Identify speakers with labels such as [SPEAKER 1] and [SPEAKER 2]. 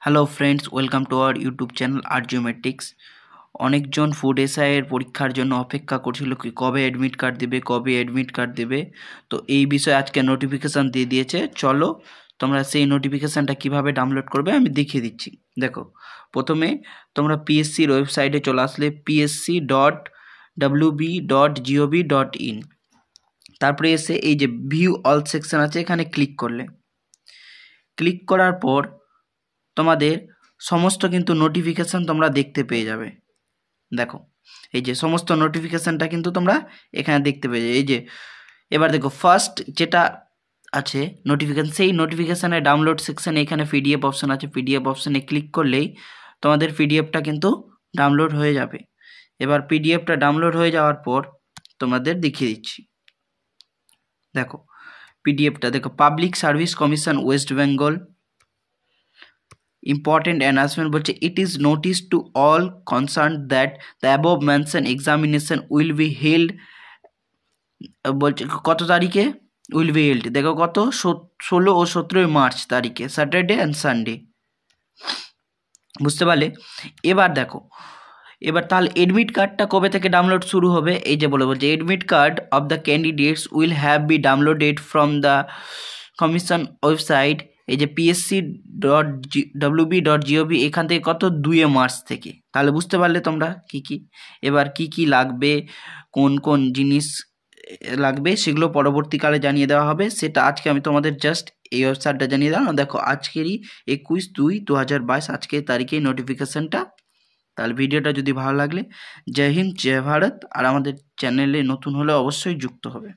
[SPEAKER 1] Hello friends, welcome to our YouTube channel আরজিওমেট্রিক্স। অনেকজন food এসআইয়ের পরীক্ষার জন্য অপেক্ষা করছিল কি কবে অ্যাডমিট কার্ড দেবে। তো এই বিষয়ে আজকে নোটিফিকেশান দিয়ে দিয়েছে। চলো তোমরা সেই নোটিফিকেশানটা কিভাবে ডাউনলোড করবে আমি দেখিয়ে দিচ্ছি। দেখো, প্রথমে তোমরা পিএসসির ওয়েবসাইটে চলে আসলে psc.wb.gov.in। তারপরে এসে এই যে ভিউ অল সেকশন আছে, এখানে ক্লিক করার পর তোমাদের সমস্ত কিন্তু নোটিফিকেশান তোমরা দেখতে পেয়ে যাবে। দেখো, এই যে সমস্ত নোটিফিকেশানটা কিন্তু তোমরা এখানে দেখতে পেয়ে যাবে। এই যে এবার দেখো, ফার্স্ট যেটা আছে নোটিফিকেশান, সেই নোটিফিকেশানের ডাউনলোড সেকশানে এখানে পিডিএফ অপশান আছে। পিডিএফ অপশানে ক্লিক করলেই তোমাদের পিডিএফটা কিন্তু ডাউনলোড হয়ে যাবে। এবার পিডিএফটা ডাউনলোড হয়ে যাওয়ার পর তোমাদের দেখিয়ে দিচ্ছি। দেখো পিডিএফটা, দেখো public service commission West Bengal important announcement বলছে it is noticed to all concerned that the above mentioned examination will be held বলছে কত তারিখে will be held, দেখো কত 16 ও 17 মার্চ তারিখে, স্যাটারডে অ্যান্ড সানডে। বুঝতে পারলে? এবার দেখো, এবার তাহলে এডমিট কার্ডটা কবে থেকে ডাউনলোড শুরু হবে? এই যে বলছে admit card of the candidates will have B downloaded from the commission website. এই যে psc.wb.gov, এখান থেকে কত 2 মার্চ থেকে। তাহলে বুঝতে পারলে তোমরা কি এবার কি লাগবে, কোন জিনিস লাগবে সেগুলো পরবর্তীকালে জানিয়ে দেওয়া হবে। সেটা আজকে আমি তোমাদের জাস্ট এই ওয়েবসাইটটা জানিয়ে দিলাম। দেখো আজকেরই 21/2/2022 আজকের তারিখে নোটিফিকেশানটা। তাহলে ভিডিওটা যদি ভালো লাগলে জয় হিন্দ জয় ভারত, আর আমাদের চ্যানেলে নতুন হলে অবশ্যই যুক্ত হবে।